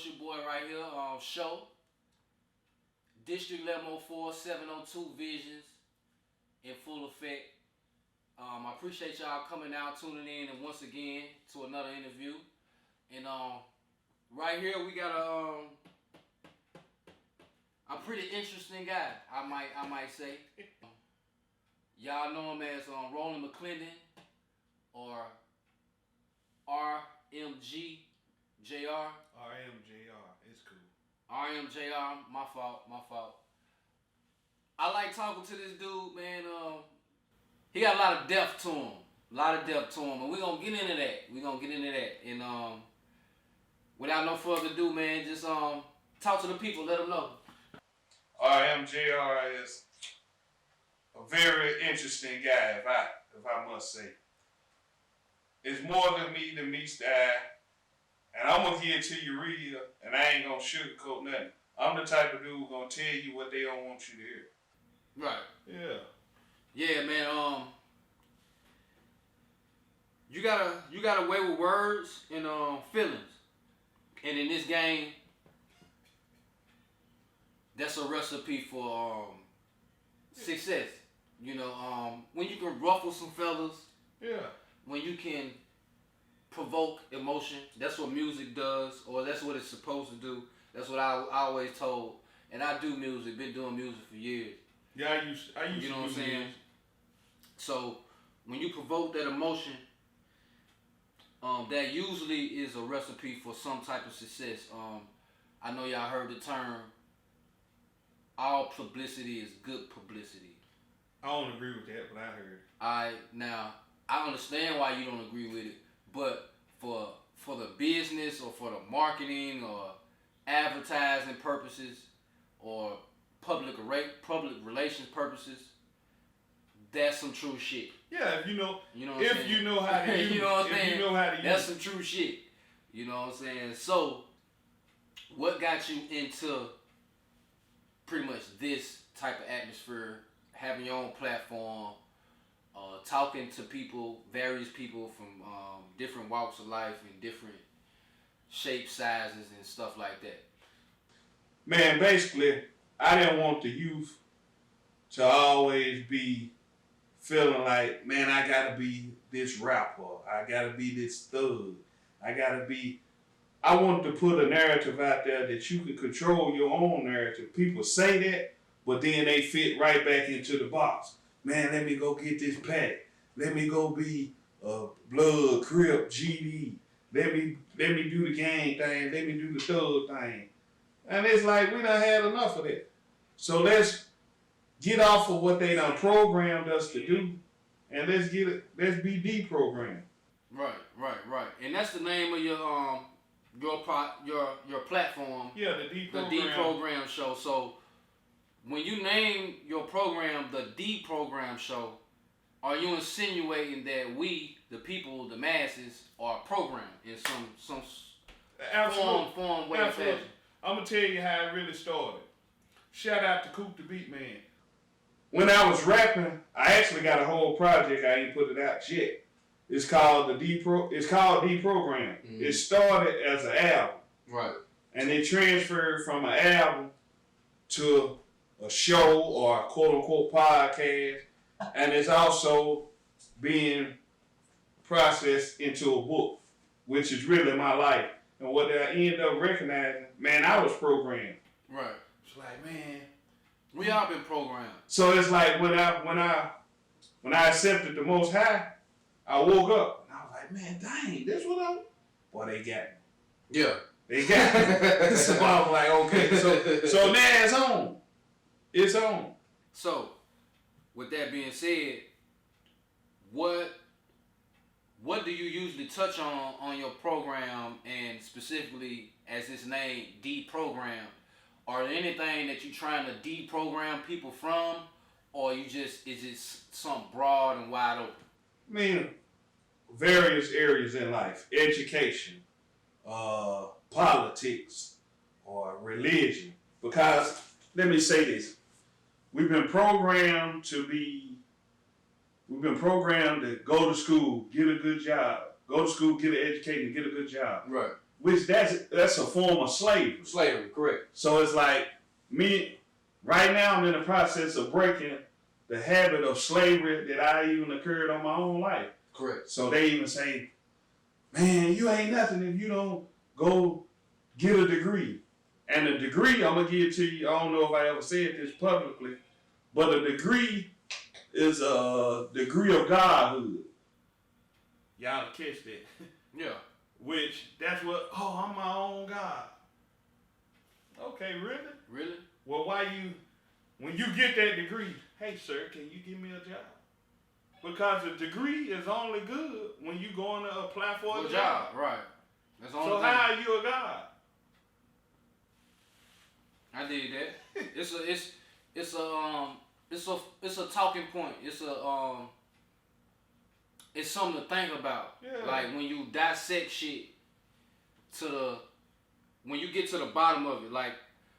your boy right here, show. District 1104, 702 Visions in full effect. I appreciate y'all coming out, tuning in, and once again to another interview. And right here we got a pretty interesting guy, I might say. Y'all know him as Roland McClendon or RMJR. RMJR, it's cool. RMJR, my fault. I like talking to this dude, man. He got a lot of depth to him. And we're going to get into that. And without no further ado, man, just talk to the people, let them know. RMJR is a very interesting guy, if I must say. It's more than meets the eye. And I'm going to give it to you real, and I ain't going to sugarcoat nothing. I'm the type of dude who's going to tell you what they don't want you to hear. Right. Yeah. Yeah, man. You got a way with words and feelings. And in this game, that's a recipe for success. You know, when you can ruffle some feathers. Yeah. When you can provoke emotion, that's what music does, or that's what it's supposed to do. That's what I always told. And I do music, been doing music for years. Yeah, I used you know to what I'm saying? Music. So when you provoke that emotion, that usually is a recipe for some type of success. I know y'all heard the term, all publicity is good publicity. I don't agree with that, but I heard. Now I understand why you don't agree with it, but for the business or for the marketing or advertising purposes or public relations purposes, that's some true shit. Yeah, if you know how to use you know what I'm saying? You know how to use that's some true shit. You know what I'm saying? So, what got you into pretty much this type of atmosphere, having your own platform, talking to people, various people from different walks of life and different shapes, sizes, and stuff like that? Man, basically, I didn't want the youth to always be feeling like, man, I gotta be this rapper, I gotta be this thug, I wanted to put a narrative out there that you can control your own narrative. People say that, but then they fit right back into the box. Man, let me go get this pack. Let me go be Blood, Crip, GD. Let me do the gang thing. Let me do the thug thing. And it's like, we done had enough of that. So let's get off of what they done programmed us to do, and let's be deprogrammed. Right. And that's the name of your platform. Yeah, the Deprogram. The Deprogram Show. So when you name your program the Deprogram Show, are you insinuating that we, the people, the masses, are programmed in some form, way, or fashion? I'm gonna tell you how it really started. Shout out to Coop the Beat Man. When I was rapping, I actually got a whole project. I ain't put it out yet. It's called Deprogram. Mm-hmm. It started as an album, right? And it transferred from an album to a show or a quote unquote podcast, and it's also being processed into a book, which is really my life. And what I ended up recognizing, man, I was programmed. Right. It's like, man, we all been programmed. So it's like when I accepted the Most High, I woke up and I was like, man, dang, this what boy, they got me. Yeah. They got me. So I was like, okay, so now it's on. It's on. So, with that being said, what do you usually touch on your program, and specifically as it's named, Deprogram? Are there anything that you're trying to deprogram people from, or is it something broad and wide open? I mean, various areas in life: education, politics, or religion. Because let me say this: we've been programmed to go to school, get a good job, go to school, get an education, get a good job. Right. which that's a form of slavery. Slavery, correct. So it's like me, right now I'm in the process of breaking the habit of slavery that I even occurred on my own life. Correct. So they even say, man, you ain't nothing if you don't go get a degree. And a degree, I'm going to give to you, I don't know if I ever said this publicly, but a degree is a degree of godhood. Y'all catch that? Yeah. Which, that's what, I'm my own God. Okay, really? Really? Well, when you get that degree, hey, sir, can you give me a job? Because a degree is only good when you going to apply for a job. Right. That's the only So thing. how are you a God? I did that. It's a talking point. It's something to think about. Yeah. Like when you dissect shit when you get to the bottom of it, like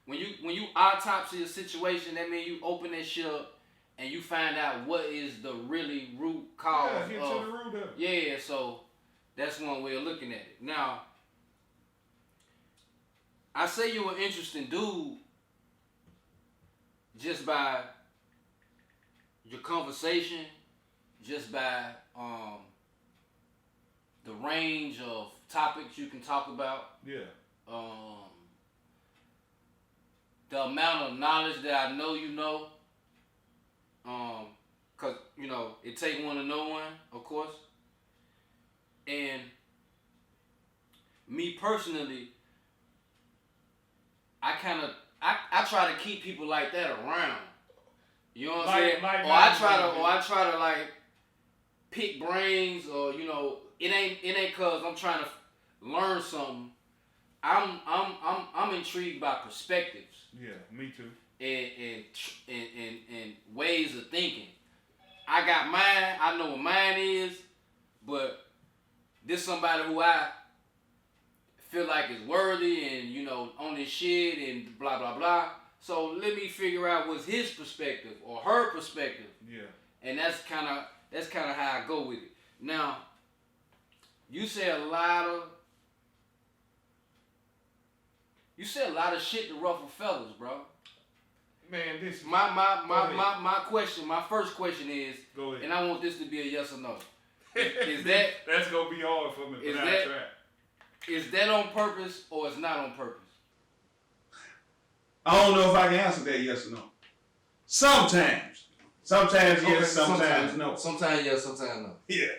when you autopsy a situation, that means you open that shit up and you find out what is the really root cause Yeah, get to the root of it. Yeah, so that's one way of looking at it. Now, I say you're an interesting dude just by your conversation, just by the range of topics you can talk about. Yeah. The amount of knowledge that I know you know. Cause it take one to know one, of course. And me personally, I try to keep people like that around. You know what I'm saying? Or I try to like pick brains, or it ain't cause I'm trying to learn something. I'm intrigued by perspectives. Yeah, me too. And ways of thinking. I got mine. I know what mine is, but this somebody who I feel like is worthy and on this shit and blah blah blah. So let me figure out what's his perspective or her perspective. Yeah. And that's kind of how I go with it. Now, you say a lot of shit to ruffle feathers, bro. Man, this my question, my first question is, go ahead. And I want this to be a yes or no. Is that that's gonna be hard for me? Is that on purpose or it's not on purpose? I don't know if I can answer that yes or no. Sometimes yes, sometimes no. Sometimes yes, sometimes no. Yeah.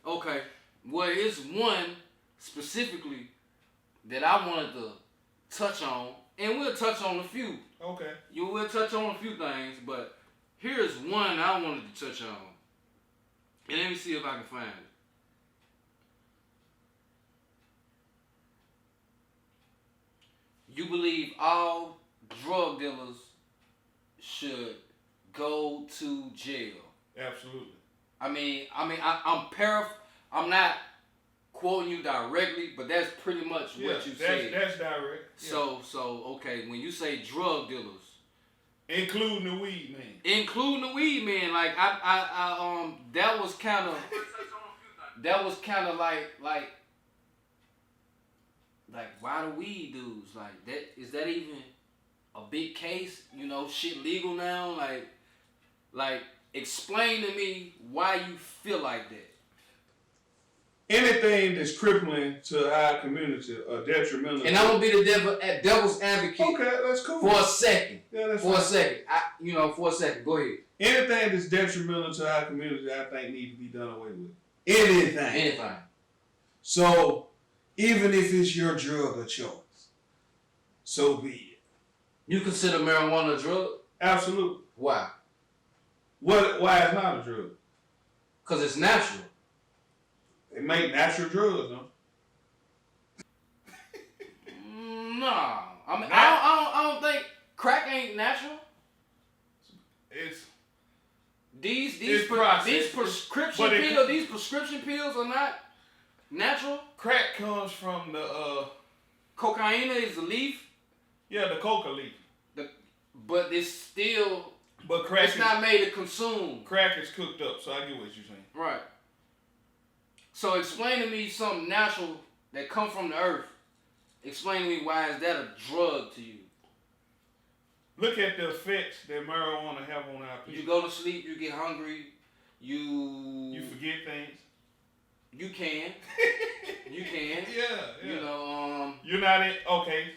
Okay. Well, it's one specifically that I wanted to touch on, and we'll touch on a few. Okay. You will touch on a few things, but here's one I wanted to touch on. And let me see if I can find it. You believe all drug dealers should go to jail? Absolutely. I'm not quoting you directly, but that's pretty much what you said. That's direct. So okay, when you say drug dealers, including the weed man, like I that was kind of like why the weed dudes, like that, is that even a big case? Shit legal now, like explain to me why you feel like that. Anything that's crippling to our community or detrimental. And I'm gonna be the devil's advocate. Okay, that's cool. For a second. Yeah, that's for fine. a second. For a second. Go ahead. Anything that's detrimental to our community, I think, needs to be done away with. Anything. So, even if it's your drug of choice, so be it. You consider marijuana a drug? Absolutely. Why? Why it's not a drug? Because it's natural. They make natural drugs, no? Nah. I don't think crack ain't natural. It's these prescription pills are not natural. Crack comes from the cocaine is a leaf. Yeah, the coca leaf. But it's still. But crack. It's not made to consume. Crack is cooked up, so I get what you're saying. Right. So explain to me something natural that come from the earth Explain to me why is that a drug to you? Look at the effects that marijuana have on our people. You go to sleep, you get hungry, you forget things. You can. You can. Yeah. You know, you're not in. Okay,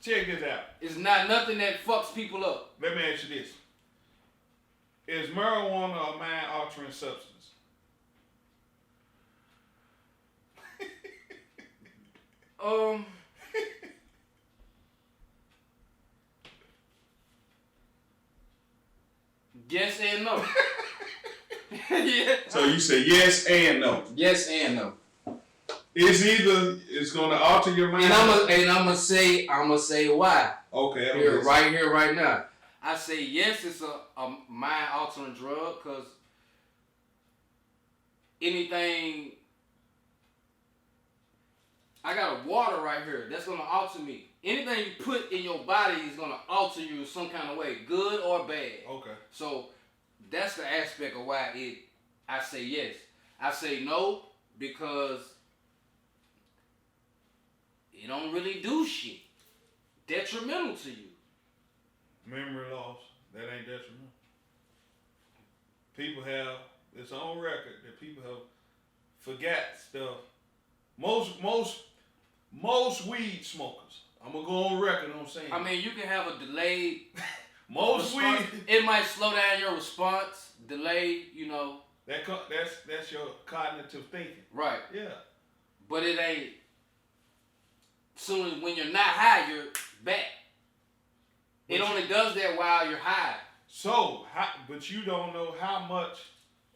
check this out. It's not nothing that fucks people up. Let me ask you this: is marijuana a mind-altering substance? Yes and no. Yeah. So you say yes and no. Yes and no. It's gonna alter your mind. And I'm gonna say why. Okay. Right here, right now. I say yes, it's a mind altering drug because anything. I got a water right here that's gonna alter me. Anything you put in your body is gonna alter you in some kind of way, good or bad. Okay. So that's the aspect of why I say yes. I say no because it don't really do shit. Detrimental to you. Memory loss, that ain't detrimental. People have, it's on record that people have forgot stuff. Most weed smokers, I'm gonna go on record on saying. I mean, you can have a delayed most response. weed. It might slow down your response. Delayed, you know. That's your cognitive thinking. Right. Yeah. But it ain't. Soon as when you're not high, you're back. It only does that while you're high. So, but you don't know how much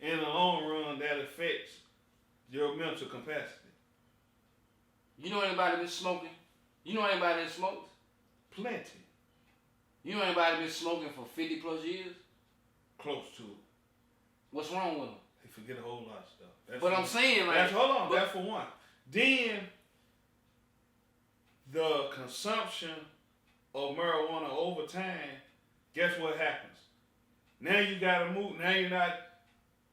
in the long run that affects your mental capacity. You know anybody been smoking? You know anybody that smokes? Plenty. You know anybody been smoking for 50 plus years? Close to it. What's wrong with them? They forget a whole lot of stuff. I'm saying, like, that's for one. Then the consumption of marijuana over time, guess what happens? Now you gotta move. Now you're not.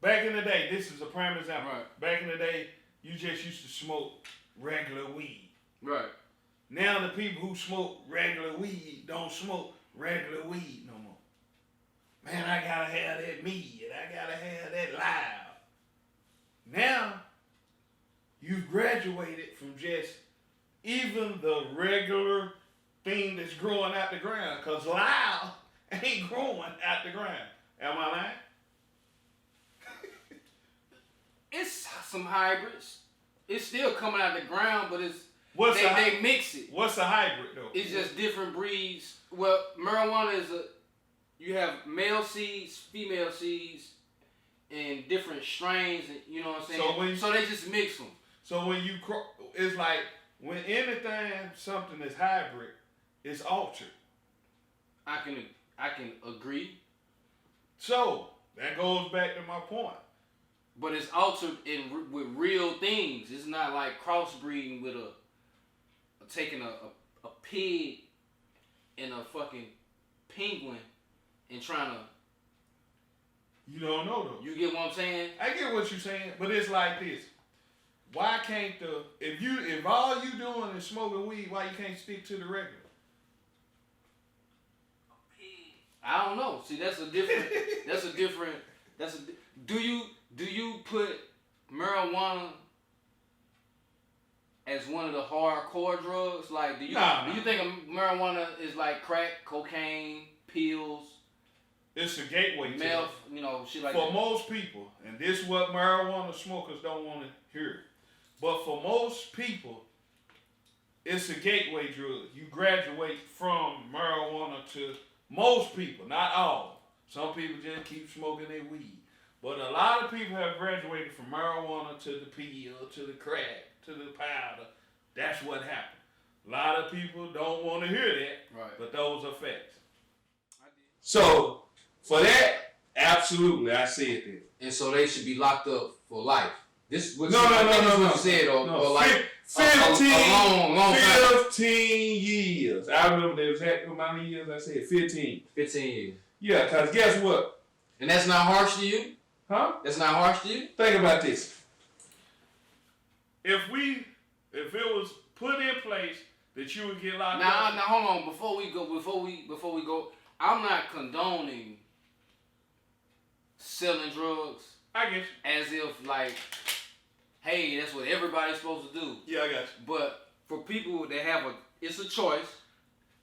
Back in the day, this is a prime example. Right. Back in the day, you just used to smoke regular weed. Right. Now the people who smoke regular weed don't smoke regular weed no more. Man, I gotta have that mead. I gotta have that loud. Now, you've graduated from just even the regular thing that's growing out the ground, because loud ain't growing out the ground. Am I lying? It's some hybrids. It's still coming out the ground, but it's they mix it. What's a hybrid though? It's just different breeds. Well, marijuana is you have male seeds, female seeds, and different strains. You know what I'm saying? So they just mix them. So when you it's like when anything something is hybrid, it's altered. I can agree. So that goes back to my point. But it's altered with real things. It's not like crossbreeding with taking a pig and a fucking penguin and trying to. You don't know though. You get what I'm saying? I get what you're saying, but it's like this. Why can't if all you doing is smoking weed, why you can't stick to the regular? I don't know. See, do you put marijuana as one of the hardcore drugs? Like, do you think marijuana is like crack, cocaine, pills? It's a gateway meth, shit like that. For that. most people, and this is what marijuana smokers don't want to hear, but for most people, it's a gateway drug. You graduate from marijuana to most people, not all. Some people just keep smoking their weed. But a lot of people have graduated from marijuana to the pill, to the crack, to the powder. That's what happened. A lot of people don't want to hear that, right? But those are facts. So, for that, absolutely, I said that. And so they should be locked up for life. This was no. You said, or like 15 a long time. 15 years. I remember the exact amount of years I said. 15. 15 years. Yeah, because guess what? And that's not harsh to you? Huh? That's not harsh to you? Think about this. If it was put in place that you would get locked Now, up? hold on. Before we go, I'm not condoning selling drugs. I get you. As if like, hey, that's what everybody's supposed to do. Yeah, I got you. But for people that have it's a choice.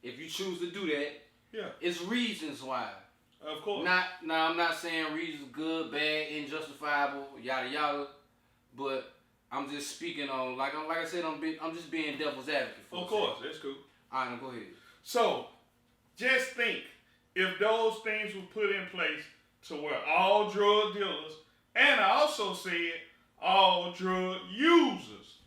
If you choose to do that, yeah, it's reasons why. Of course. I'm not saying reasons good, bad, injustifiable, yada yada. But I'm just speaking on like I said, I'm just being devil's advocate. Of course, that's cool. All right, now go ahead. So, just think if those things were put in place to where all drug dealers, and I also said all drug users.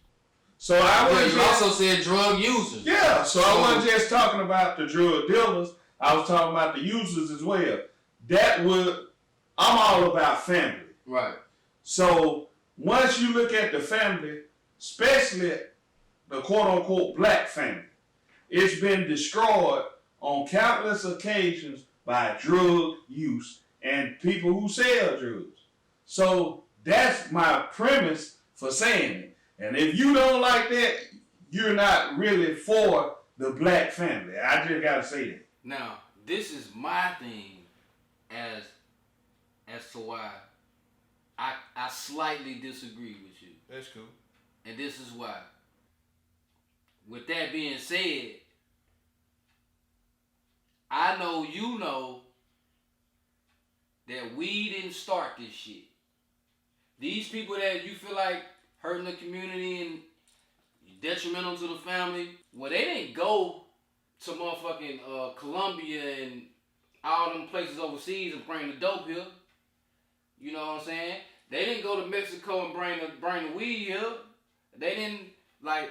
So you also said drug users. Yeah, so I wasn't just talking about the drug dealers. I was talking about the users as well. I'm all about family. Right. So once you look at the family, especially the quote-unquote black family, it's been destroyed on countless occasions by drug use and people who sell drugs. So that's my premise for saying it. And if you don't like that, you're not really for the black family. I just gotta say that. Now, this is my thing as to why I slightly disagree with you. That's cool. And this is why. With that being said, I know you know that we didn't start this shit. These people that you feel like hurting the community and detrimental to the family, well, they didn't go to motherfucking Colombia and all them places overseas and bring the dope here. You know what I'm saying? They didn't go to Mexico and bring the weed here. They didn't, like,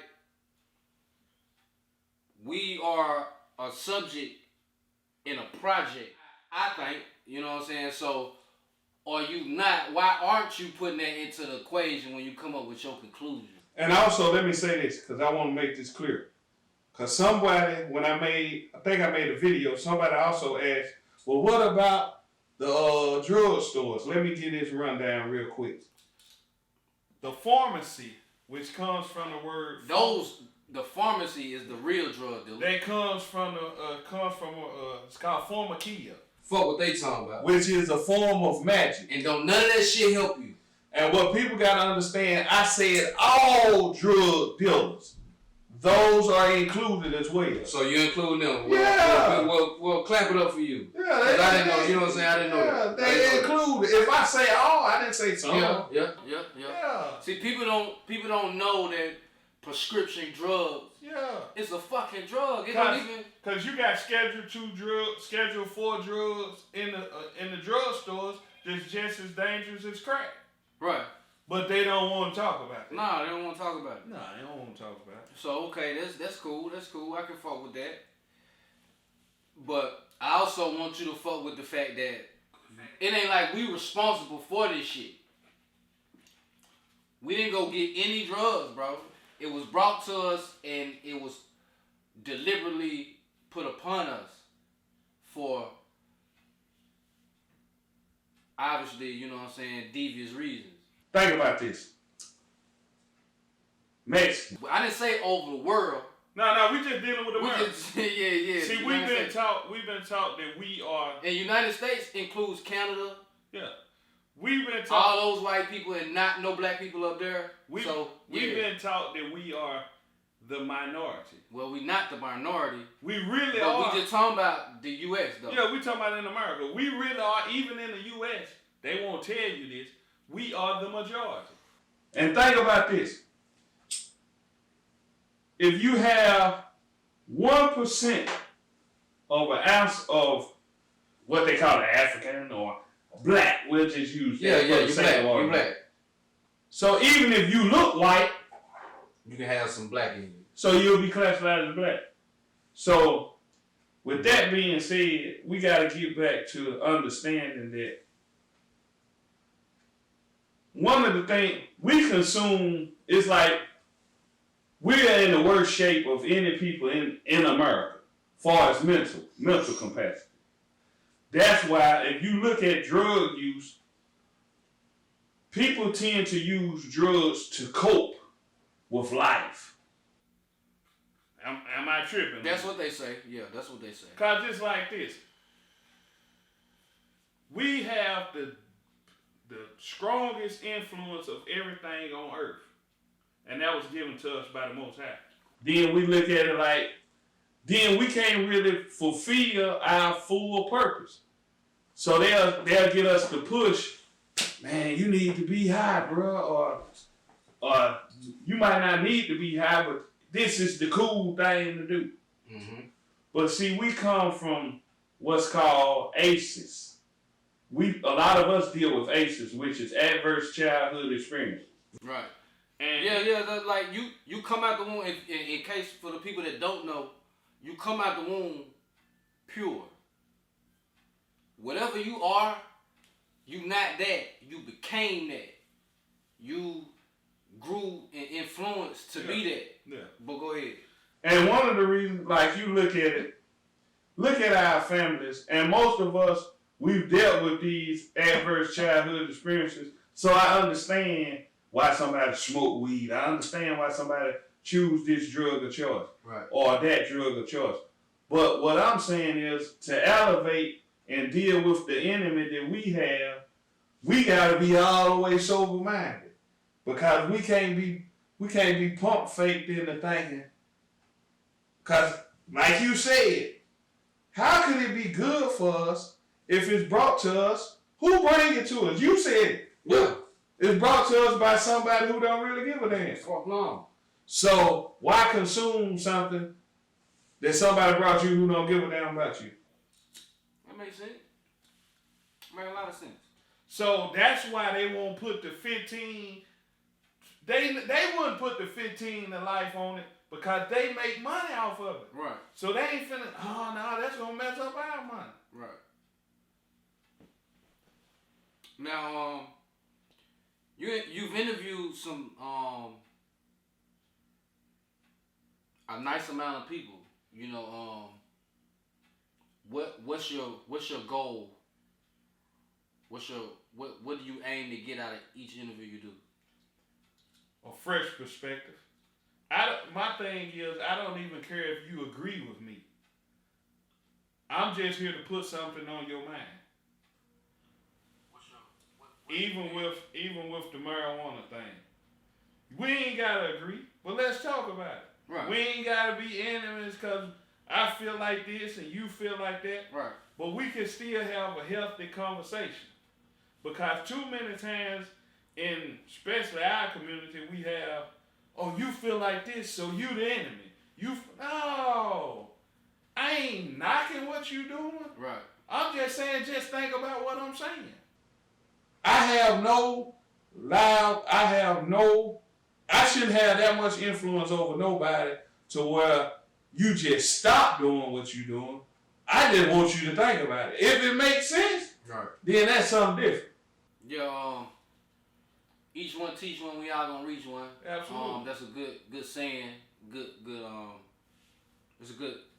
we are a subject in a project, I think. You know what I'm saying? So, are you not, why aren't you putting that into the equation when you come up with your conclusion? And also, let me say this, because I want to make this clear. Because somebody, when I think I made a video, somebody also asked, well, what about the drug stores? Let me get this rundown real quick. The pharmacy, which comes from the word... The pharmacy is the real drug dealer. That comes from it's called pharmacia. Fuck what they talking about. Which is a form of magic. And don't none of that shit help you. And what people got to understand, I said all drug dealers. Those are included as well. So you include them? Yeah. We'll clap it up for you. Yeah. I didn't know. You know what I'm saying? I didn't know that. They included. If I say all, I didn't say some. Yeah. See, people don't know that prescription drugs. Yeah. It's a fucking drug. It don't even. Because you got Schedule 2 drugs, Schedule 4 drugs in the drug stores that's just as dangerous as crack. Right. But they don't want to talk about it. Nah, they don't want to talk about it. Nah, they don't want to talk about it. So okay, that's cool. That's cool. I can fuck with that. But I also want you to fuck with the fact that it ain't like we responsible for this shit. We didn't go get any drugs, bro. It was brought to us and it was deliberately put upon us for obviously, you know what I'm saying, devious reasons. Think about this. Mexico. I didn't say over the world. No, we just dealing with America. Yeah. See, we've been taught that we are. And United States includes Canada. Yeah. We've been taught. All those white people and not no black people up there. We've been taught that we are the minority. Well, we not the minority. We really but are. We just talking about the U.S. though. Yeah, we talking about in America. We really are, even in the U.S. They won't tell you this. We are the majority. And think about this. If you have 1% of an ounce of what they call an African or black, we'll just use that. You're black. So even if you look white, you can have some black in you. So you'll be classified as black. So with that being said, we got to get back to understanding that one of the things we consume is like we're in the worst shape of any people in America as far as mental capacity. That's why if you look at drug use, people tend to use drugs to cope with life. Am I tripping? That's what they say. Yeah, that's what they say. Cause it's like this. We have the strongest influence of everything on earth. And that was given to us by the Most High. Then we look at it like, then we can't really fulfill our full purpose. So they'll get us to push, man, you need to be high, bro, or you might not need to be high, but this is the cool thing to do. Mm-hmm. But see, we come from what's called ACEs. A lot of us deal with ACEs, which is adverse childhood experience. Right. And like you come out the womb, in case for the people that don't know, you come out the womb pure. Whatever you are, you not that. You became that. You grew and influenced to be that. Yeah. But go ahead. And one of the reasons, like you look at our families, and most of us, we've dealt with these adverse childhood experiences, so I understand why somebody smoke weed. I understand why somebody choose this drug of choice. Right. Or that drug of choice. But what I'm saying is, to elevate and deal with the enemy that we have, we gotta be all the way sober-minded. Because we can't be pump faked into thinking. Because, like you said, how could it be good for us if it's brought to us? Who bring it to us? You said it. Yeah. It's brought to us by somebody who don't really give a damn. Fuck no. So why consume something that somebody brought you who don't give a damn about you? That makes sense. Make a lot of sense. so that's why they won't put the 15. They wouldn't put the 15 to life on it because they make money off of it. Right. So they ain't finna, oh no, that's gonna mess up our money. Right. Now, you've interviewed some a nice amount of people. You know, what's your goal? What do you aim to get out of each interview you do? A fresh perspective. My thing is, I don't even care if you agree with me. I'm just here to put something on your mind. Even with the marijuana thing, we ain't gotta agree, but let's talk about it. Right. We ain't gotta be enemies because I feel like this and you feel like that. Right. But we can still have a healthy conversation because too many times, in especially our community, we have, oh, you feel like this, so you the enemy. No, I ain't knocking what you doing. Right. I'm just saying, just think about what I'm saying. I shouldn't have that much influence over nobody to where you just stop doing what you're doing. I just want you to think about it. If it makes sense, Right. then that's something different. Yeah. Each one teach one. We all gonna reach one. Absolutely. That's a good saying. Good. It's a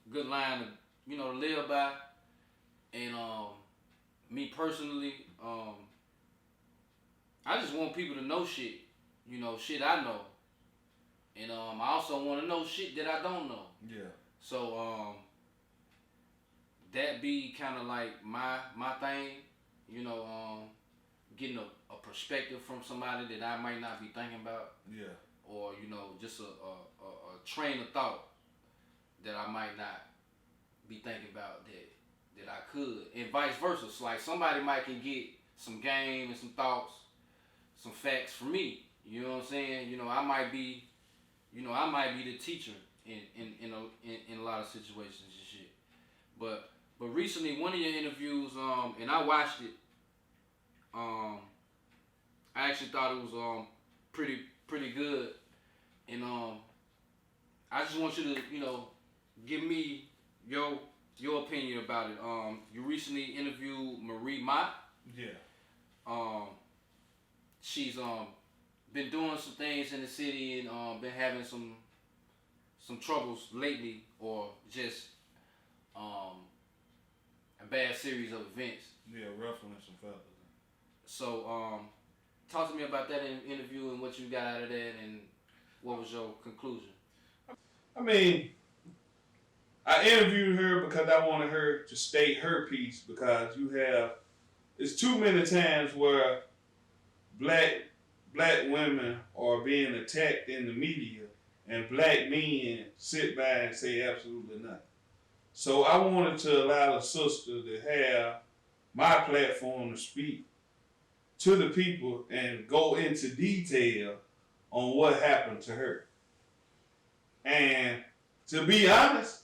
good line to live by. And me personally, I just want people to know shit. Shit I know. And I also want to know shit that I don't know. Yeah. So that be kind of like my thing. Getting a perspective from somebody that I might not be thinking about. Yeah. Or just a train of thought that I might not be thinking about that I could, and vice versa. So like somebody might can get some game and some thoughts, some facts from me. You know what I'm saying? I might be the teacher in a lot of situations and shit. But recently, one of your interviews, and I watched it. I actually thought it was pretty good, and I just want you to give me your opinion about it. You recently interviewed Marie Mott. Yeah. She's been doing some things in the city and been having some troubles lately, or just a bad series of events. Yeah, ruffling some feathers. So, talk to me about that interview and what you got out of that, and what was your conclusion? I mean, I interviewed her because I wanted her to state her piece, because it's too many times where black women are being attacked in the media and black men sit by and say absolutely nothing. So I wanted to allow the sister to have my platform to speak to the people and go into detail on what happened to her. And to be honest,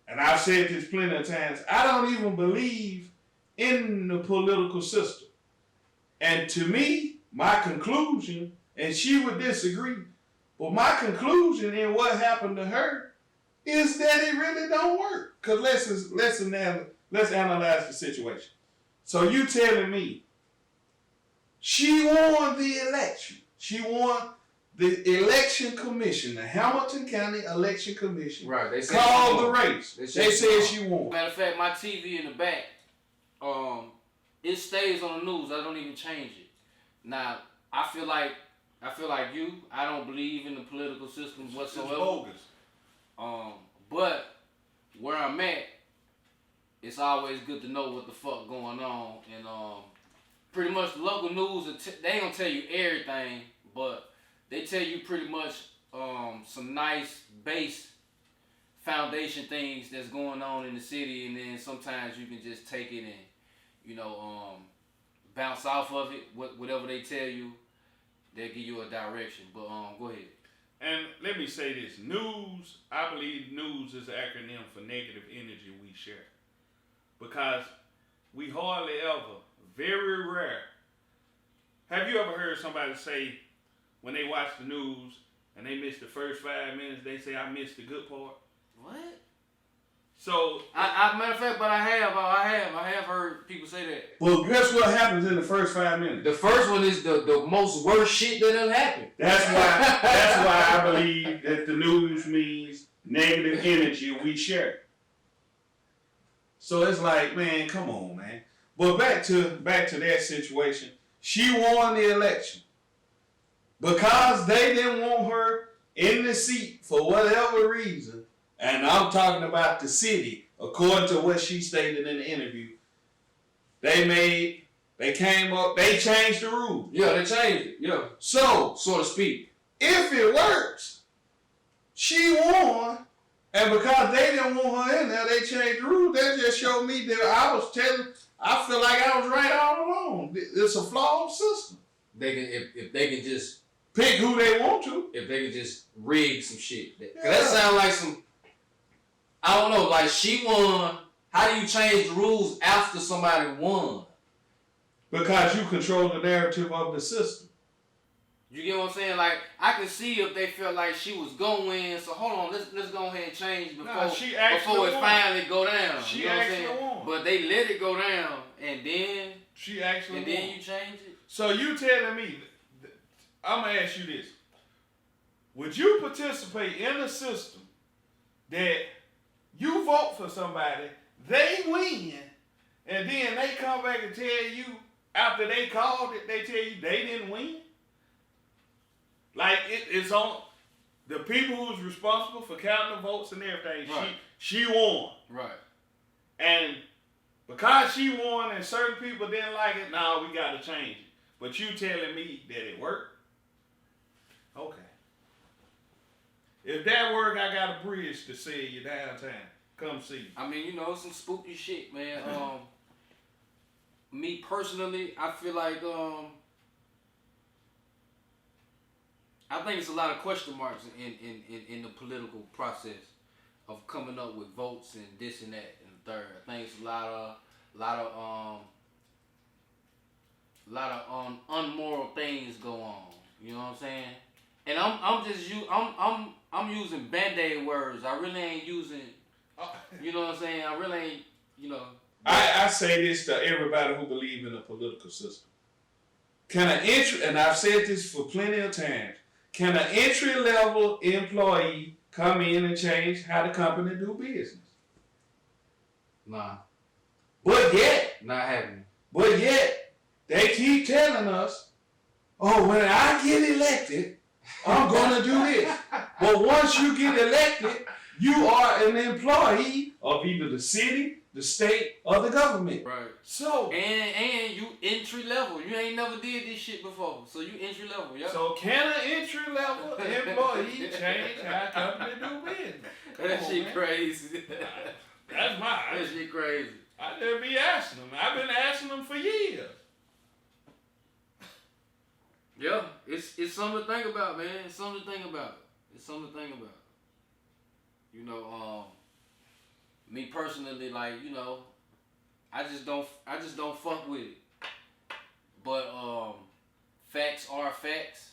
and I've said this plenty of times, I don't even believe in the political system. And to me, my conclusion, and she would disagree, but my conclusion in what happened to her is that it really don't work. Because let's analyze the situation. So you telling me she won the election. She won the election commission, the Hamilton County Election Commission, right? They called the race. They said she won. Matter of fact, my TV in the back, it stays on the news. I don't even change it. Now, I feel like you. I don't believe in the political system whatsoever. It's bogus. But where I'm at, it's always good to know what the fuck going on. And pretty much the local news, they ain't gonna tell you everything, but they tell you pretty much some nice base foundation things that's going on in the city, and then sometimes you can just take it and, bounce off of it. Whatever they tell you, they'll give you a direction. But go ahead. And let me say this. News, I believe news is an acronym for negative energy we share. Because we hardly ever, very rare. Have you ever heard somebody say, when they watch the news and they miss the first 5 minutes, they say, I missed the good part? What? So matter of fact, but I have heard people say that. Well, guess what happens in the first 5 minutes? The first one is the most worst shit that ever happened. That's why I believe that the news means negative energy we share. So it's like, man, come on, man. But back to that situation. She won the election. Because they didn't want her in the seat for whatever reason, and I'm talking about the city, according to what she stated in the interview, they changed the rules. Yeah, they changed it. Yeah. So to speak. If it works, she won, and because they didn't want her in there, they changed the rules. That just showed me that I feel like I was right all along. It's a flawed system. If they can just pick who they want to. If they can just rig some shit. That sounds like some, I don't know, like she won. How do you change the rules after somebody won? Because you control the narrative of the system. You get what I'm saying? Like, I can see if they felt like she was going to win, so hold on, let's go ahead and change before it finally go down. She you know actually won. But they let it go down, and then she actually won. Then you change it? So you telling me, I'm going to ask you this. Would you participate in a system that you vote for somebody, they win, and then they come back and tell you, after they called it, they tell you they didn't win? Like, it's on the people who's responsible for counting the votes and everything. Right. She won. Right. And because she won and certain people didn't like it, now we got to change it. But you telling me that it worked? Okay. If that work, I got a bridge to sell you downtown. Come see me. I mean, some spooky shit, man. Me personally, I feel like I think it's a lot of question marks in the political process of coming up with votes and this and that and the third. I think it's a lot of unmoral things go on. You know what I'm saying? And I'm using band-aid words. I really ain't using. You know what I'm saying? I really ain't. I say this to everybody who believe in the political system. And I've said this for plenty of times. Can an entry-level employee come in and change how the company do business? Nah. But yet, not happening. But yet, they keep telling us, oh, when I get elected, I'm going to do this. But once you get elected, You are an employee of either the city, the state, or the government. Right. So and you entry level. You ain't never did this shit before, so you entry level. Yep. So can an entry level employee change how a company do business? Come That on, shit man. crazy. That's my. That shit crazy. I just be asking them. I've been asking them for years. Yeah, it's something to think about, man. It's something to think about. It's something to think about. You know, me personally, like, you know, I just don't fuck with it. But facts are facts.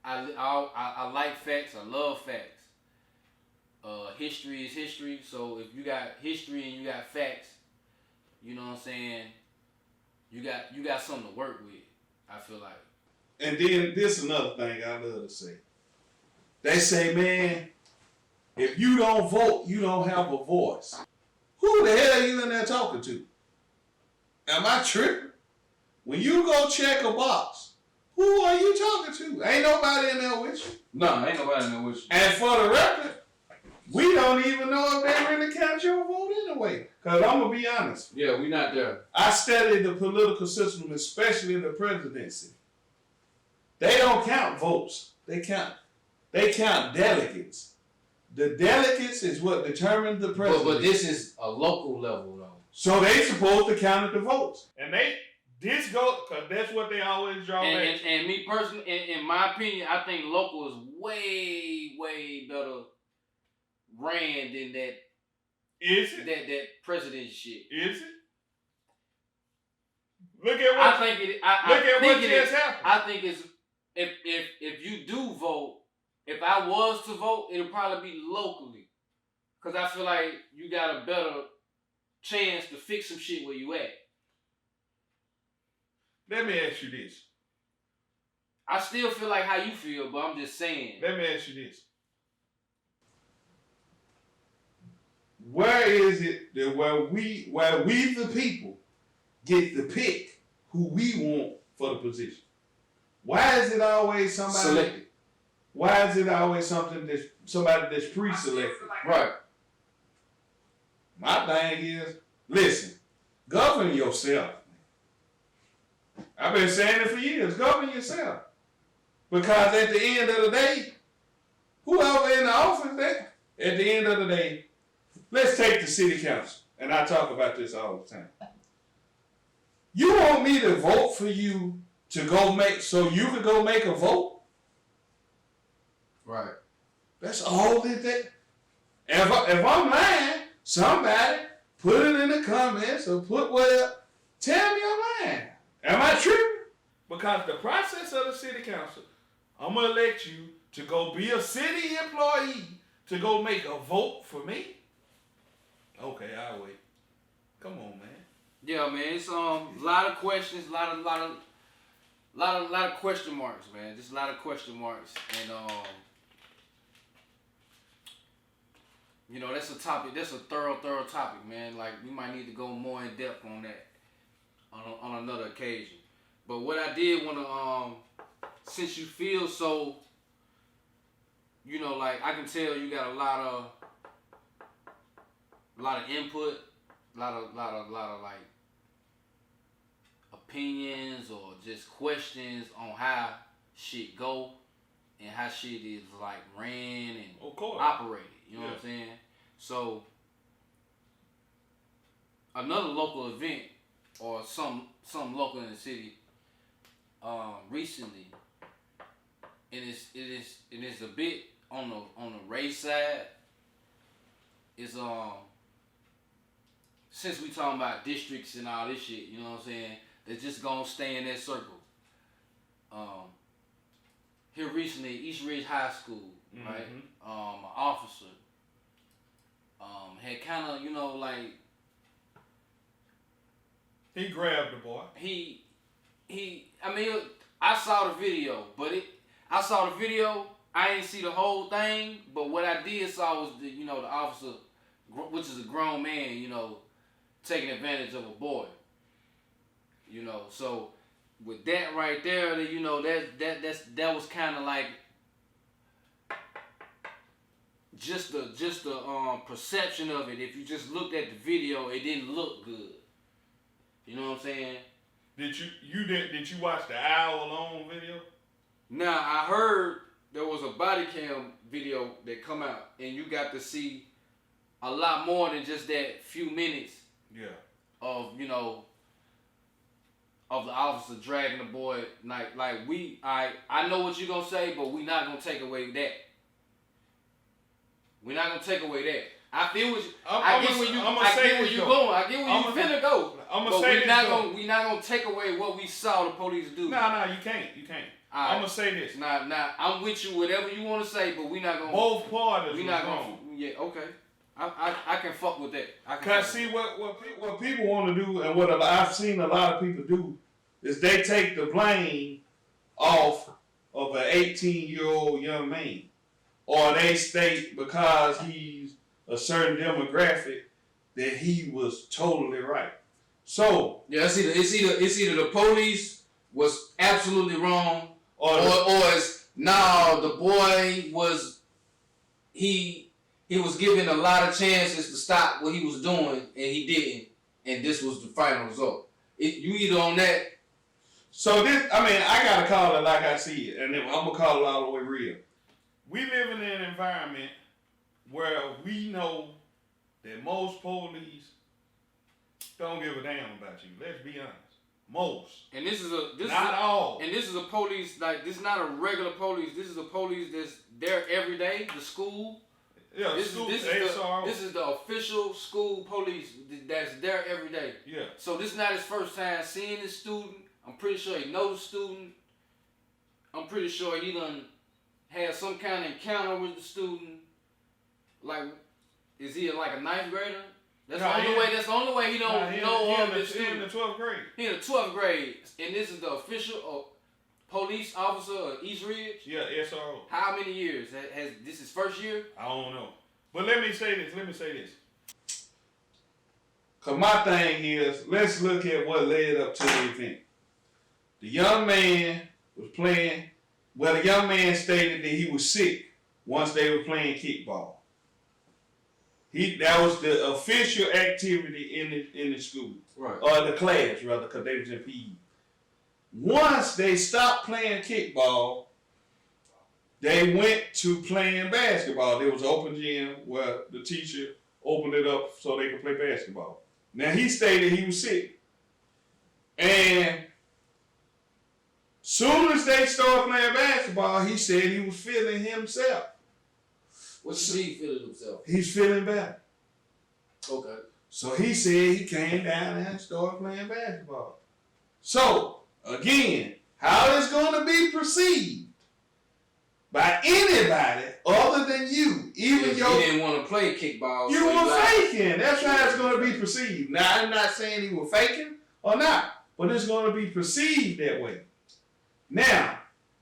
I like facts. I love facts. History is history. So if you got history and you got facts, you know what I'm saying, you got something to work with, I feel like. And then this is another thing I love to say. They say, man, if you don't vote, you don't have a voice. Who the hell are you in there talking to? Am I tripping? When you go check a box, who are you talking to? Ain't nobody in there with you. No, ain't nobody in there with you. And for the record, we don't even know if they really count your vote anyway. Because I'm going to be honest. Yeah, we not there. I studied the political system, especially the presidency. They don't count votes. They count delegates. The delegates is what determines the president. But this is a local level, though. So they supposed to count the votes. And this go, because that's what they always draw back. And me personally, in my opinion, I think local is way, way better ran than that. Is it? That president shit. Is it? Look at what. I think it. Look at what just happened. I think it's if you do vote, if I was to vote, it'll probably be locally, cause I feel like you got a better chance to fix some shit where you at. Let me ask you this. I still feel like how you feel, but I'm just saying. Let me ask you this. Where is it that where we the people get to pick who we want for the position? Why is it always somebody Selected? Why is it always somebody that's pre-selected? Right. My thing is, listen, govern yourself. I've been saying it for years. Govern yourself. Because at the end of the day, whoever in the office, at the end of the day, let's take the city council. And I talk about this all the time. You want me to vote for you to go make, so you could go make a vote? Right. That's all it takes. If I'm lying, somebody put it in the comments or put whatever. Tell me I'm lying. Am I tripping? Because the process of the city council, I'm going to elect you to go be a city employee to go make a vote for me? Okay, I'll wait. Come on, man. Yeah, man. It's a lot of questions, a lot of question marks, man. Just a lot of question marks, and you know, that's a topic. That's a thorough topic, man. Like, we might need to go more in depth on that on another occasion. But what I did want to, since you feel so, you know, like, I can tell you got a lot of input, a lot of like opinions or just questions on how shit go and how shit is like ran and operated. You know what I'm saying? So another local event or some local in the city recently, and it is a bit on the race side. Is since we talking about districts and all this shit, you know what I'm saying? They're just gonna stay in that circle. Here recently, East Ridge High School, right? An officer had kind of, you know, like, he grabbed the boy. I mean, I saw the video, I didn't see the whole thing, but what I did saw was the officer, which is a grown man, you know, taking advantage of a boy. You know, so with that right there, you know, that was kind of like just the perception of it. If you just looked at the video, it didn't look good. You know what I'm saying? Did you watch the hour-long video? Now I heard there was a body cam video that come out, and you got to see a lot more than just that few minutes. Yeah. Of of the officer dragging the boy. Like I know what you're gonna say, but we not gonna take away that. We're not gonna take away that. I feel what you. I get where you going. I get where you finna go. But we not gonna take away what we saw the police do. No, you can't. I'm gonna say this. Nah, I'm with you. Whatever you want to say, but we not gonna. Both parties. We not gonna. Yeah, okay. I can fuck with that. Cause see what people want to do, and what I've seen a lot of people do, is they take the blame off of an 18-year-old young man, or they state because he's a certain demographic that he was totally right. So yeah, it's either the police was absolutely wrong, or it's the boy was he was given a lot of chances to stop what he was doing and he didn't, and this was the final result. You either on that. So I gotta call it like I see it, and then I'm gonna call it all the way real. We live in an environment where we know that most police don't give a damn about you. Let's be honest. Most. And this is not all. And this is a police, like, this is not a regular police. This is a police that's there every day. The school. Yeah, this is the official school police that's there every day. Yeah. So this is not his first time seeing this student. I'm pretty sure he knows the student. I'm pretty sure he done had some kind of encounter with the student. Like, is he like a 9th grader? That's the only way he don't know of this student. He in the 12th grade. He in the 12th grade, and this is the official police officer of East Ridge. Yeah, SRO. How many years has this his first year? I don't know, but let me say this. Cause my thing is, let's look at what led up to the event. The young man was playing. Well, the young man stated that he was sick once they were playing kickball. That was the official activity in the school. Right. Or the class, rather, because they was in PE. Once they stopped playing kickball, they went to playing basketball. There was an open gym where the teacher opened it up so they could play basketball. Now, he stated he was sick. And soon as they started playing basketball, he said he was feeling himself. What's he feeling himself? He's feeling better. Okay. So he said he came down and started playing basketball. So, again, how it's going to be perceived by anybody other than you, even you didn't want to play kickball. You were faking. That's how it's going to be perceived. Now, I'm not saying he was faking or not, but it's going to be perceived that way. Now,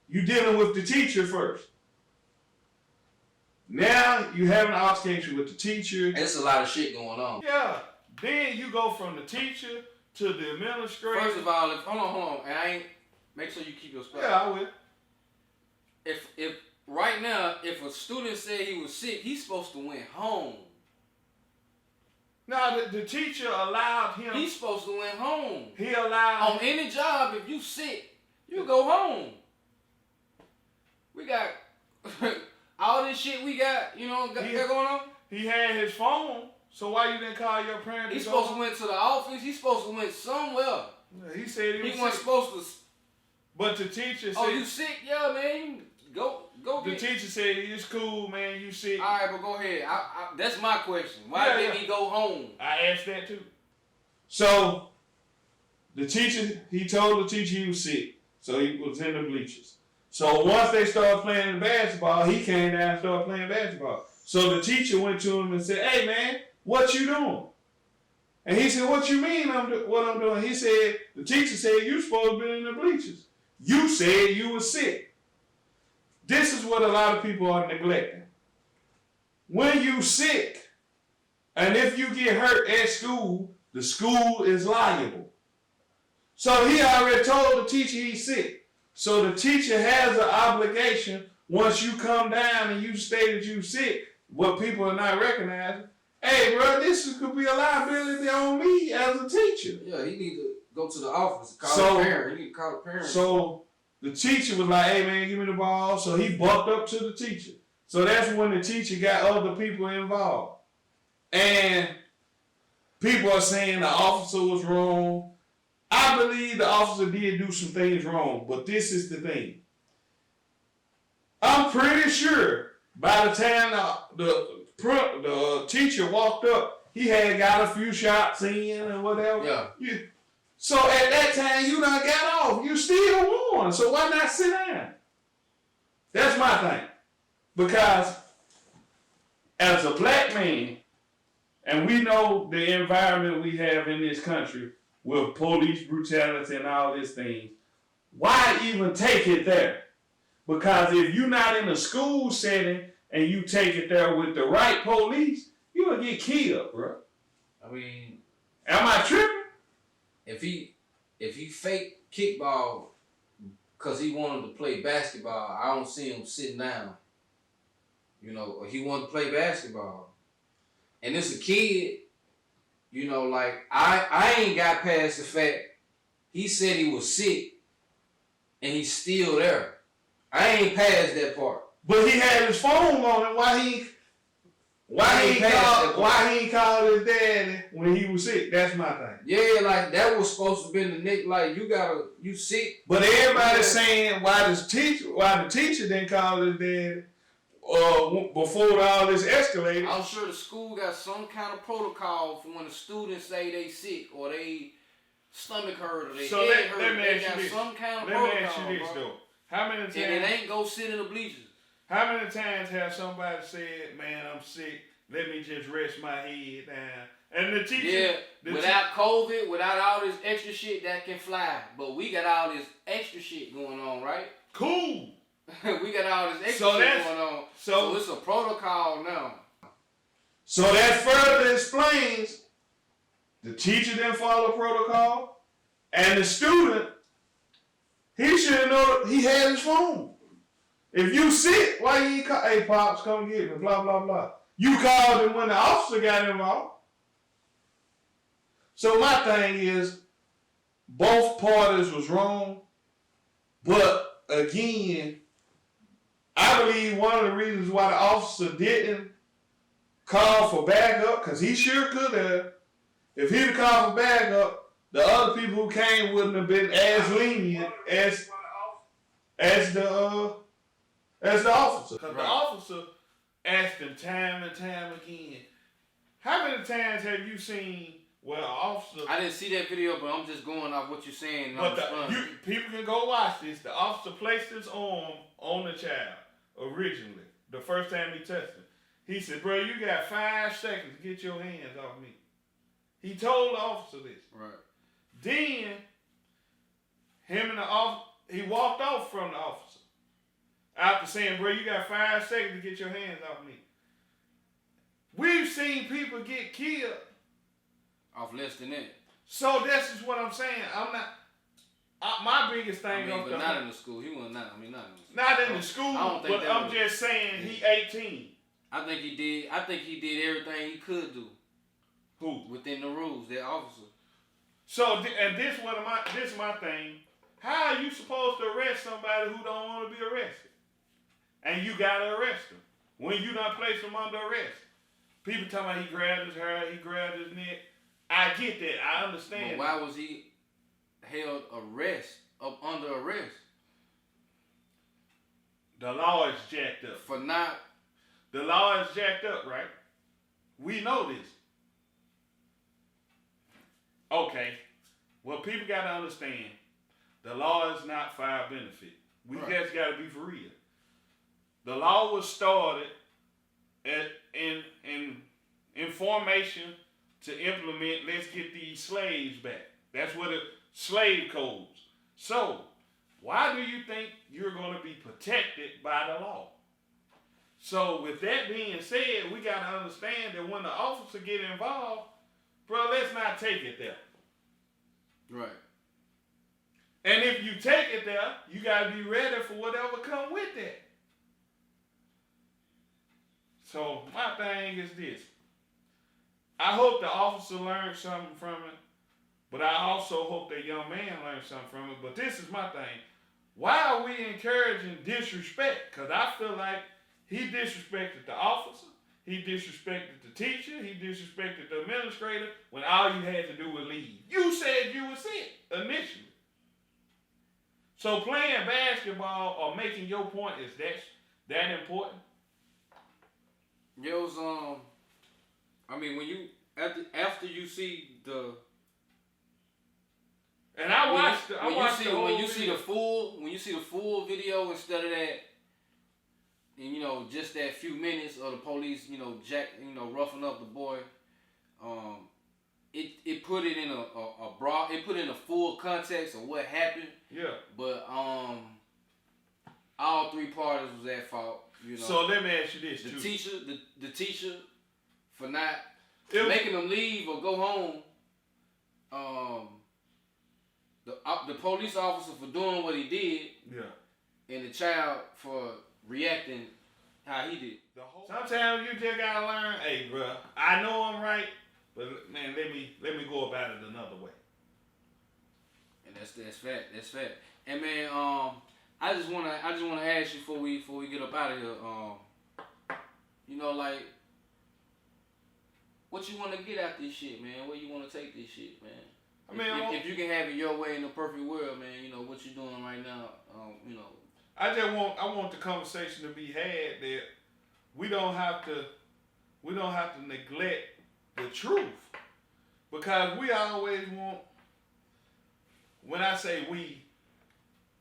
you're dealing with the teacher first. Now you have an altercation with the teacher. There's a lot of shit going on. Yeah. Then you go from the teacher to the administrator. First of all, hold on, and make sure you keep your spot. Yeah, I will. If right now, if a student said he was sick, he's supposed to went home. No, the teacher allowed him. He's supposed to went home. He allowed on any job. If you sick, you go home. We got. All this shit we got, got going on. He had his phone, so why you didn't call your parents? He's supposed to went to the office. He's supposed to went somewhere. He said he wasn't supposed to. But the teacher said, "Oh, you sick? Yeah, man. Go." The teacher said, "It's cool, man. You sick." All right, but go ahead. That's my question. Why didn't he go home? I asked that too. So the teacher, he told the teacher he was sick, so he was in the bleachers. So once they started playing basketball, he came down and started playing basketball. So the teacher went to him and said, "Hey man, what you doing?" And he said, "What you mean what I'm doing?" He said, the teacher said, "You supposed to be in the bleachers. You said you were sick." This is what a lot of people are neglecting. When you sick, and if you get hurt at school, the school is liable. So he already told the teacher he's sick. So the teacher has an obligation, once you come down and you stated you sick, what people are not recognizing, hey, bro, could be a liability on me as a teacher. Yeah, he need to go to the office, call a parent. He need to call a parent. So the teacher was like, hey, man, give me the ball. So he bucked up to the teacher. So that's when the teacher got other people involved. And people are saying the officer was wrong. I believe the officer did do some things wrong, but this is the thing. I'm pretty sure by the time the teacher walked up, he had got a few shots in and whatever. Yeah. So at that time, you done got off. You still won. So why not sit down? That's my thing. Because as a black man, and we know the environment we have in this country with police brutality and all these things, why even take it there? Because if you're not in a school setting and you take it there with the right police, you'll get killed, bro. I mean, am I tripping? If he fake kickball because he wanted to play basketball, I don't see him sitting down. You know, or he wanted to play basketball. And it's a kid, you know, like, I ain't got past the fact he said he was sick and he's still there. I ain't past that part. But he had his phone on him. Why he called his daddy when he was sick? That's my thing. Yeah, like that was supposed to be the nick. Like you sick. But everybody's saying why the teacher didn't call his daddy before all this escalated. I'm sure the school got some kind of protocol for when the students say they sick or they stomach hurt or they head hurt. Let me they ask got you this. some kind of Let protocol. me ask you this though. How many times? And it ain't go sit in the bleachers. How many times have somebody said, "Man, I'm sick. Let me just rest my head down"? And the teacher, without COVID, without all this extra shit that can fly, but we got all this extra shit going on, right? Cool. We got all this extra shit going on. So it's a protocol now. So that further explains the teacher didn't follow protocol, and the student, he should have known he had his phone. If you sick, why you ain't call, hey, Pops, come get me, blah, blah, blah. You called him when the officer got involved. So my thing is, both parties was wrong, but again, I believe one of the reasons why the officer didn't call for backup, because he sure could have. If he'd have called for backup, the other people who came wouldn't have been as lenient as the officer. Because the officer asked him time and time again, how many times have you seen where an officer... I didn't see that video, but I'm just going off what you're saying. But people can go watch this. The officer placed his arm on the child originally, the first time he touched him. He said, bro, you got 5 seconds to get your hands off me. He told the officer this. Right. Then, he walked off from the officer. After saying, bro, you got 5 seconds to get your hands off me. We've seen people get killed. Off less than that. So this is what I'm saying. I'm not... my biggest thing... but not in the school. He was not. Not in the school. Not in the school, but I'm just saying he 18. I think he did everything he could do. Who? Within the rules, that officer. So, and this is my thing. How are you supposed to arrest somebody who don't want to be arrested? And you gotta arrest him when you done place him under arrest. People talking about he grabbed his hair, he grabbed his neck. I get that. I understand. But why was he held under arrest? The law is jacked up. For not. The law is jacked up, right? We know this. Okay. Well, people got to understand, the law is not for our benefit. We just got to be for real. The law was started in formation to implement, let's get these slaves back. That's what the slave codes. So, why do you think you're going to be protected by the law? So, with that being said, we got to understand that when the officer get involved, bro, let's not take it there. Right. And if you take it there, you got to be ready for whatever come with that. So my thing is this. I hope the officer learned something from it, but I also hope that young man learned something from it. But this is my thing. Why are we encouraging disrespect? Because I feel like he disrespected the officer, he disrespected the teacher, he disrespected the administrator when all you had to do was leave. You said you were sick initially. So playing basketball or making your point is that important? Yo's I mean, when you after you see the and I watched when you see the full video instead of that, and you know just that few minutes of the police, you know, roughing up the boy, it put it in a broad, it put in a full context of what happened. Yeah. But all three parties was at fault. You know. So let me ask you this: the teacher for not making them leave or go home. The police officer for doing what he did. Yeah. And the child for reacting how he did. Sometimes you just gotta learn. Hey, bro, I know I'm right, but man, let me go about it another way. And that's fact. That's fact. And man, I just wanna ask you before we get up out of here, you know, like, what you wanna get out this shit, man? Where you wanna take this shit, man? I mean, if you can have it your way in the perfect world, man, you know what you're doing right now, you know. I want the conversation to be had that we don't have to neglect the truth, because we always want. When I say we,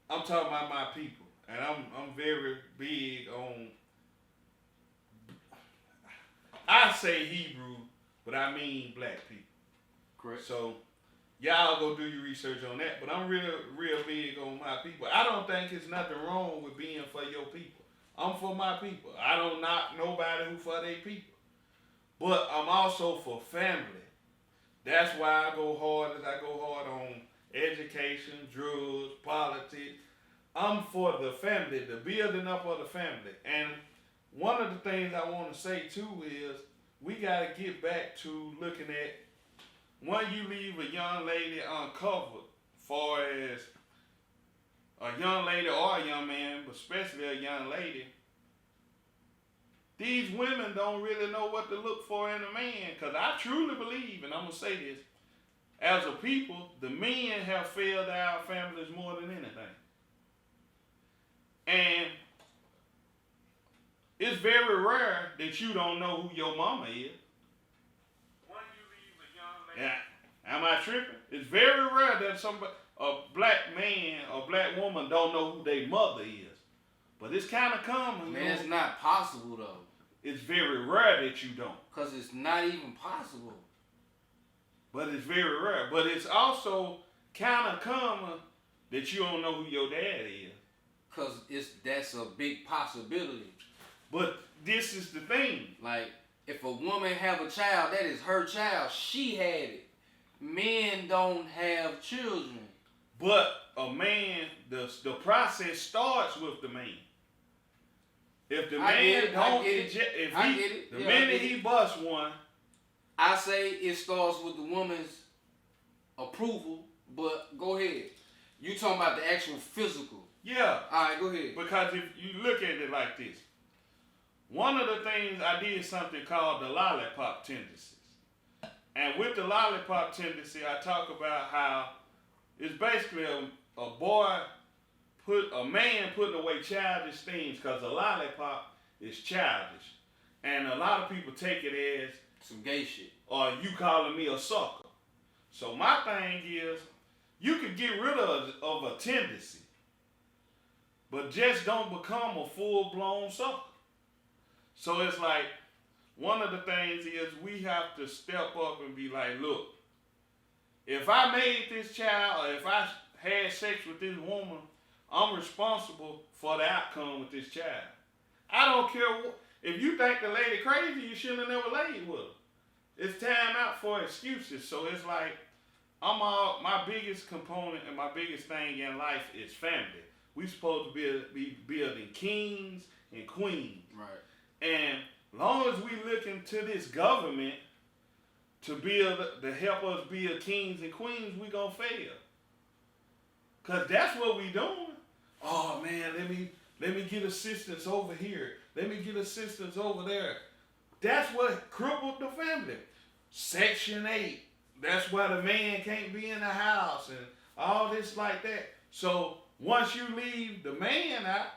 I'm talking about my people, and I'm very big on. I say Hebrew, but I mean black people. Correct. So y'all go do your research on that, but I'm real big on my people. I don't think there's nothing wrong with being for your people. I'm for my people. I don't knock nobody who for their people. But I'm also for family. That's why I go hard as I go hard on education, drugs, politics. I'm for the family, the building up of the family. And one of the things I want to say too is we got to get back to looking at when you leave a young lady uncovered, far as a young lady or a young man, but especially a young lady, these women don't really know what to look for in a man. Because I truly believe, and I'm going to say this, as a people, the men have failed our families more than anything. And it's very rare that you don't know who your mama is. When you leave a young lady. Yeah. Am I tripping? It's very rare that a black man or black woman don't know who their mother is. But it's kind of common. Man, it's not possible though. It's very rare that you don't. Because it's not even possible. But it's very rare. But it's also kind of common that you don't know who your dad is. Because that's a big possibility. But this is the thing. Like, if a woman have a child, that is her child. She had it. Men don't have children. But a man, the process starts with the man. If the man don't, the minute he busts one, I say it starts with the woman's approval. But go ahead. You talking about the actual physical? Yeah. All right, go ahead. Because if you look at it like this, one of the things I did something called the lollipop tendencies. And with the lollipop tendency, I talk about how it's basically a man putting away childish things, because a lollipop is childish. And a lot of people take it as some gay shit. Or you calling me a sucker. So my thing is, you can get rid of a tendency, but just don't become a full-blown sucker. So it's like, one of the things is we have to step up and be like, look, if I made this child, or if I had sex with this woman, I'm responsible for the outcome with this child. I don't care if you think the lady crazy, you shouldn't have never laid with her. It's time out for excuses. So it's like, my biggest component and my biggest thing in life is family. We supposed to be building kings and queens. Right. And long as we looking to this government to help us be a kings and queens, we gonna fail. Cause that's what we doing. Oh man, let me get assistance over here. Let me get assistance over there. That's what crippled the family. Section 8. That's why the man can't be in the house and all this like that. So once you leave the man out,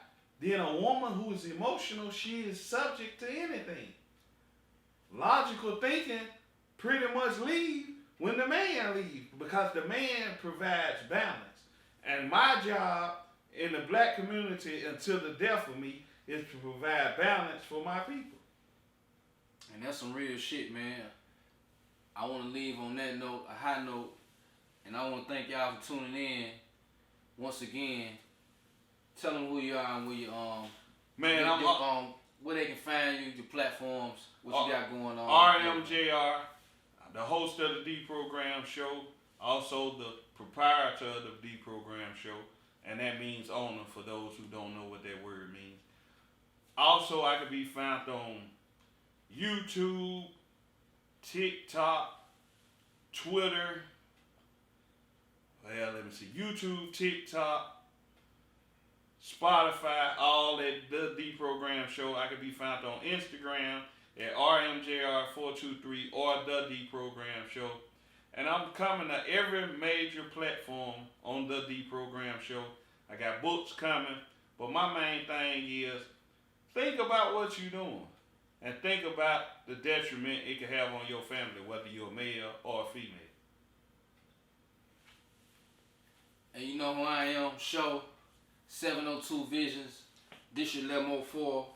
then a woman who is emotional, she is subject to anything. Logical thinking pretty much leave when the man leaves, because the man provides balance. And my job in the black community until the death of me is to provide balance for my people. And that's some real shit, man. I want to leave on that note, a high note, and I want to thank y'all for tuning in. Once again, tell them who you are and where you Man, where they can find you, your platforms, what you got going on. RMJR, the host of the Deprogram Show, also the proprietor of the Deprogram Show, and that means owner for those who don't know what that word means. Also, I can be found on YouTube, TikTok, Twitter. Well, let me see. YouTube, TikTok, Spotify, all at the Deprogram Show. I can be found on Instagram at RMJR423 or the Deprogram Show. And I'm coming to every major platform on the Deprogram Show. I got books coming, but my main thing is think about what you're doing and think about the detriment it can have on your family, whether you're a male or a female. And you know who I am, show 702 Visions. This your Lemo 4,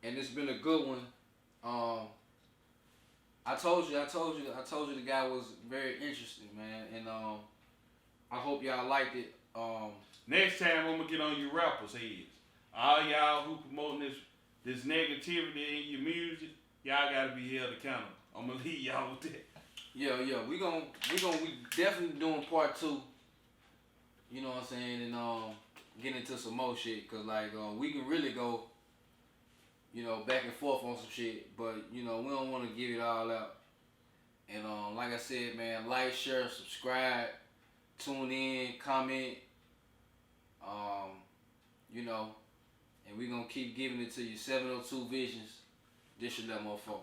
and it's been a good one. I told you the guy was very interesting, man, and I hope y'all liked it. Next time I'm gonna get on you rappers' heads. All y'all who promoting this negativity in your music, y'all gotta be held accountable. I'm gonna leave y'all with that. Yeah, we definitely doing part 2. You know what I'm saying, and get into some more shit, cause like we can really go, you know, back and forth on some shit, but you know we don't want to give it all out. And like I said, man, like, share, subscribe, tune in, comment, you know, and we gonna keep giving it to you. 702 Visions. This your Lemo 4.